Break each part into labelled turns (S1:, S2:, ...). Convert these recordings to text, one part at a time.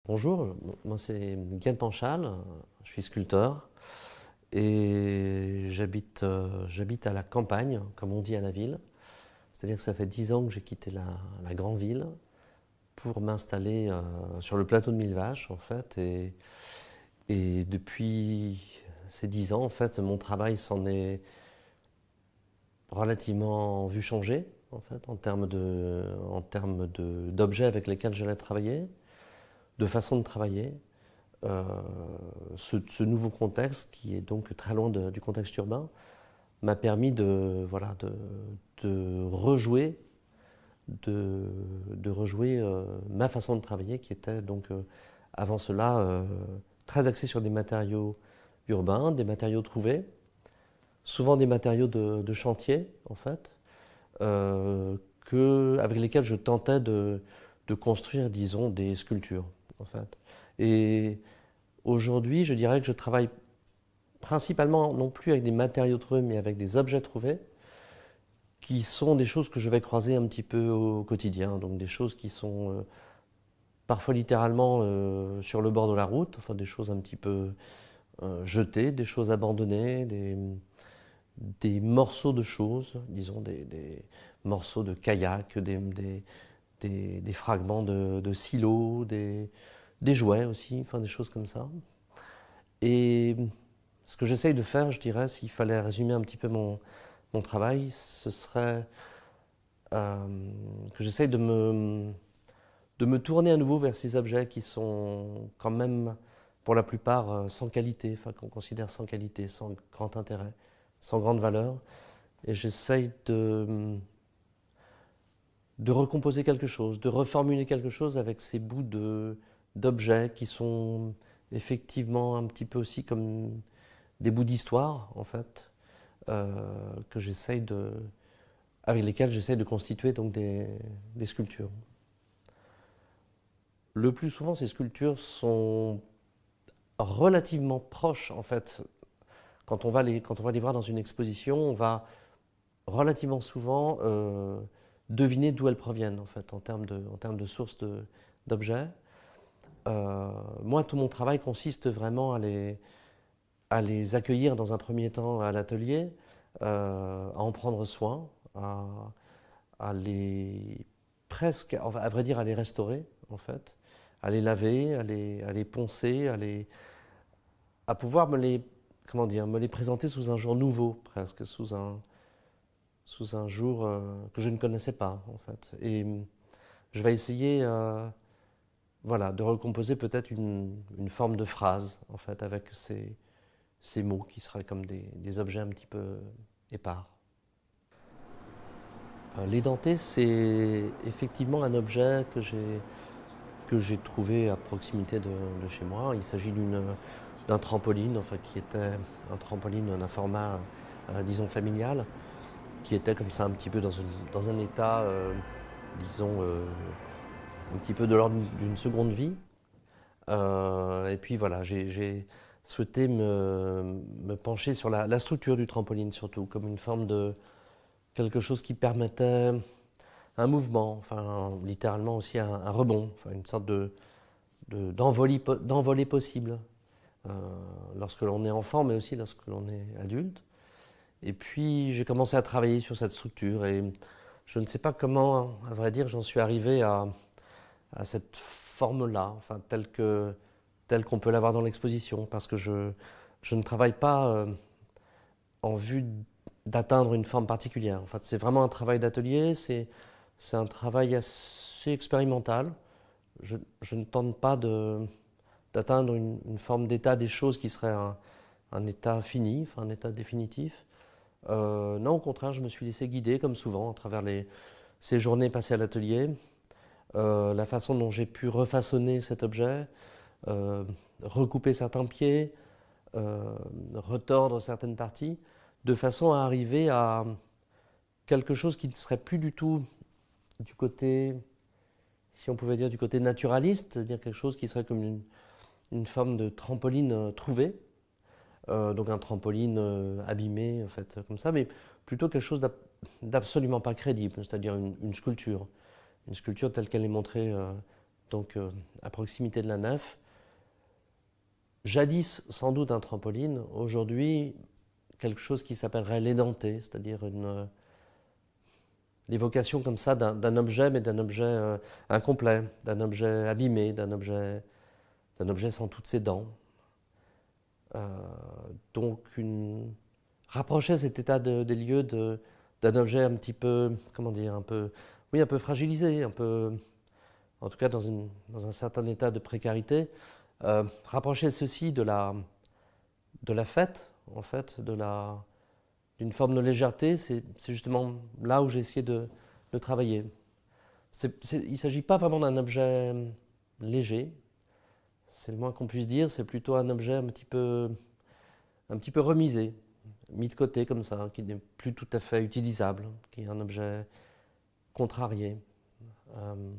S1: Bonjour, moi c'est Guy Panchal, je suis sculpteur et j'habite à la campagne, comme on dit à la ville. C'est-à-dire que ça fait 10 ans que j'ai quitté la grande ville pour m'installer sur le plateau de Mille Vaches en fait. Et depuis ces 10 ans en fait, mon travail s'en est relativement vu changer en fait, d'objets avec lesquels j'allais travailler, de façon de travailler. Euh, ce nouveau contexte, qui est donc très loin du contexte urbain, m'a permis de rejouer, de, de rejouer ma façon de travailler, qui était donc avant cela très axée sur des matériaux urbains, des matériaux trouvés, souvent des matériaux de chantier en fait, avec lesquels je tentais de construire, disons, des sculptures en fait. Et aujourd'hui, je dirais que je travaille principalement non plus avec des matériaux trouvés, mais avec des objets trouvés, qui sont des choses que je vais croiser un petit peu au quotidien. Donc des choses qui sont parfois littéralement sur le bord de la route, enfin des choses un petit peu jetées, des choses abandonnées, des morceaux de choses, disons des morceaux de kayak, des fragments de silos, des jouets aussi, enfin des choses comme ça. Et ce que j'essaye de faire, je dirais, s'il fallait résumer un petit peu mon travail, ce serait que j'essaye de me tourner à nouveau vers ces objets qui sont quand même, pour la plupart, sans qualité, enfin qu'on considère sans qualité, sans grand intérêt, sans grande valeur. Et j'essaye de recomposer quelque chose, de reformuler quelque chose avec ces bouts d'objets qui sont effectivement un petit peu aussi comme des bouts d'histoire, en fait, que avec lesquels j'essaye de constituer donc des sculptures. Le plus souvent, ces sculptures sont relativement proches, en fait. Quand on va les voir dans une exposition, on va relativement souvent deviner d'où elles proviennent, en fait, en termes de sources d'objets. Moi, tout mon travail consiste vraiment à les accueillir dans un premier temps à l'atelier, à en prendre soin, à les presque, à vrai dire, à les restaurer en fait, à les laver, à les poncer, à pouvoir comment dire, me les présenter sous un jour nouveau, presque sous un jour que je ne connaissais pas en fait. Et je vais essayer, voilà, de recomposer peut-être une forme de phrase en fait avec ces mots qui seraient comme des objets un petit peu épars. L'édenté, c'est effectivement un objet que j'ai trouvé à proximité de chez moi. Il s'agit d'un trampoline, enfin, qui était un trampoline d'un format, disons, familial, qui était comme ça un petit peu dans un état, disons, un petit peu de l'ordre d'une seconde vie. Et puis voilà, j'ai souhaité me pencher sur la structure du trampoline surtout, comme une forme de quelque chose qui permettait un mouvement, enfin littéralement aussi un rebond, enfin une sorte d'envolée possible euh, lorsque l'on est enfant, mais aussi lorsque l'on est adulte. Et puis j'ai commencé à travailler sur cette structure et je ne sais pas comment, à vrai dire, j'en suis arrivé à cette forme-là, enfin telle qu'on peut l'avoir dans l'exposition, parce que je ne travaille pas en vue d'atteindre une forme particulière. En fait, c'est vraiment un travail d'atelier, c'est un travail assez expérimental. Je ne tente pas d'atteindre une forme d'état des choses qui serait un état fini, enfin un état définitif. Non, au contraire, je me suis laissé guider, comme souvent, à travers ces journées passées à l'atelier, la façon dont j'ai pu refaçonner cet objet, euh, recouper certains pieds, retordre certaines parties, de façon à arriver à quelque chose qui ne serait plus du tout du côté, si on pouvait dire, du côté naturaliste, c'est-à-dire quelque chose qui serait comme une forme de trampoline trouvée, donc un trampoline abîmé, en fait, comme ça, mais plutôt quelque chose d'absolument pas crédible, c'est-à-dire une sculpture telle qu'elle est montrée donc à proximité de la nef. Jadis, sans doute un trampoline, aujourd'hui, quelque chose qui s'appellerait l'édenté, c'est-à-dire l'évocation comme ça d'un objet, mais d'un objet incomplet, d'un objet abîmé, d'un objet sans toutes ses dents. Euh, donc, rapprocher cet état des lieux d'un objet un petit peu, comment dire, oui, un peu fragilisé, un peu, en tout cas dans un certain état de précarité. Rapprocher ceci de la fête, en fait, d'une forme de légèreté, c'est justement là où j'ai essayé de travailler. Il ne s'agit pas vraiment d'un objet léger, c'est le moins qu'on puisse dire, c'est plutôt un objet un petit peu remisé, mis de côté comme ça, qui n'est plus tout à fait utilisable, qui est un objet contrarié. Euh,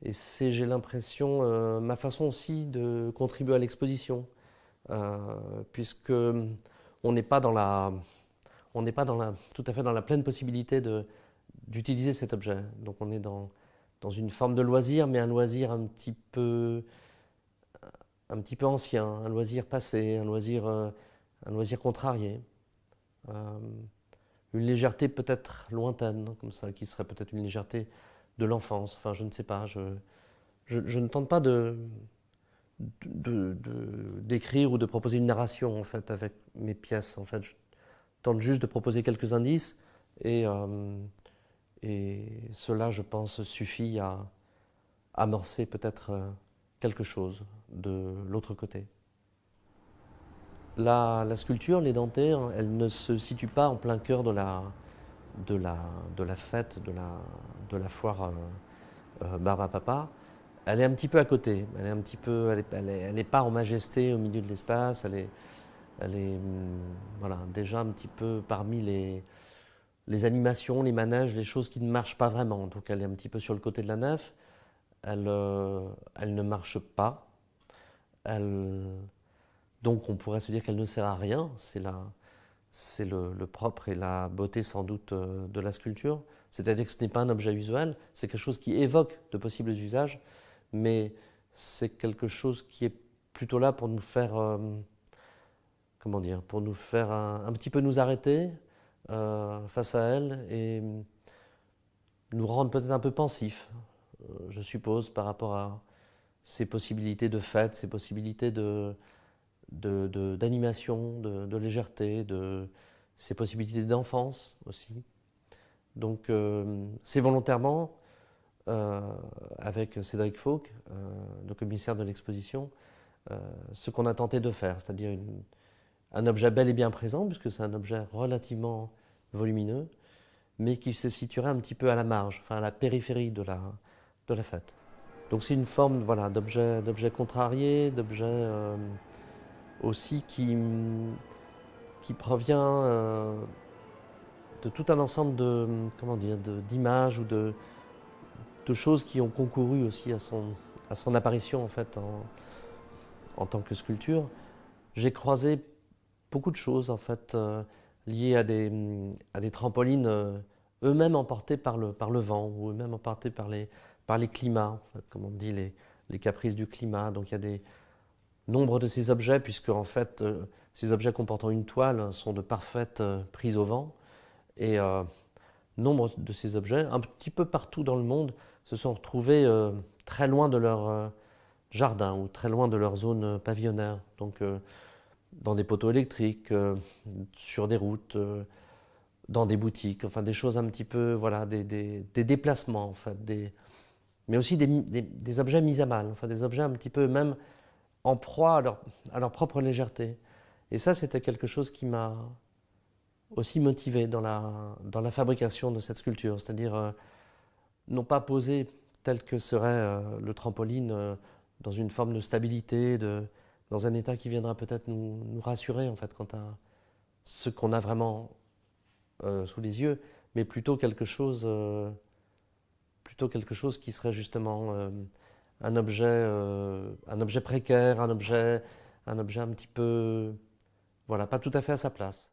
S1: et c'est, j'ai l'impression, ma façon aussi de contribuer à l'exposition, euh, puisque on n'est pas dans la, on n'est pas tout à fait dans la pleine possibilité d'utiliser cet objet. Donc on est dans une forme de loisir, mais un loisir un petit peu ancien, un loisir passé, un loisir contrarié. Euh, une légèreté peut-être lointaine, comme ça, qui serait peut-être une légèreté de l'enfance. Enfin, je ne sais pas. Je ne tente pas d'écrire ou de proposer une narration en fait avec mes pièces. En fait, je tente juste de proposer quelques indices et cela, je pense, suffit à amorcer peut-être quelque chose de l'autre côté. La sculpture, l'édenté, hein, elle ne se situe pas en plein cœur de la, de la fête, de la foire Barbapapa. Elle est un petit peu à côté. Elle est un petit peu, elle est pas en majesté au milieu de l'espace. Elle est voilà, déjà un petit peu parmi les animations, les manèges, les choses qui ne marchent pas vraiment. Donc elle est un petit peu sur le côté de la nef. Elle ne marche pas. Elle, donc on pourrait se dire qu'elle ne sert à rien. C'est le propre et la beauté sans doute de la sculpture. C'est-à-dire que ce n'est pas un objet usuel, c'est quelque chose qui évoque de possibles usages, mais c'est quelque chose qui est plutôt là pour nous faire, comment dire, pour nous faire un petit peu nous arrêter face à elle et nous rendre peut-être un peu pensifs, je suppose, par rapport à ces possibilités de fête, ces possibilités d'animation, de légèreté, ces possibilités d'enfance aussi. Donc c'est volontairement, avec Cédric Fauque, le commissaire de l'exposition, ce qu'on a tenté de faire, c'est-à-dire un objet bel et bien présent, puisque c'est un objet relativement volumineux, mais qui se situerait un petit peu à la marge, enfin à la périphérie de la fête. Donc c'est une forme voilà, d'objet contrarié, d'objet aussi qui provient de tout un ensemble comment dire, d'images ou de choses qui ont concouru aussi à son apparition en fait en tant que sculpture. J'ai croisé beaucoup de choses en fait liées à des trampolines eux-mêmes emportés par le vent ou eux-mêmes emportés par les climats, en fait, comme on dit, les caprices du climat. Donc il y a des nombre de ces objets, puisque en fait ces objets comportant une toile sont de parfaites prises au vent. Et nombre de ces objets, un petit peu partout dans le monde, se sont retrouvés très loin de leur jardin ou très loin de leur zone pavillonnaire. Donc dans des poteaux électriques, sur des routes, dans des boutiques, enfin des choses un petit peu, voilà, des déplacements en fait, mais aussi des objets mis à mal, enfin des objets un petit peu même en proie à leur propre légèreté. Et ça, c'était quelque chose qui m'a aussi motivé dans la fabrication de cette sculpture, c'est-à-dire non pas poser tel que serait le trampoline dans une forme de stabilité, dans un état qui viendra peut-être nous rassurer en fait quant à ce qu'on a vraiment sous les yeux, mais plutôt quelque chose qui serait justement un objet précaire, un objet un petit peu, voilà, pas tout à fait à sa place.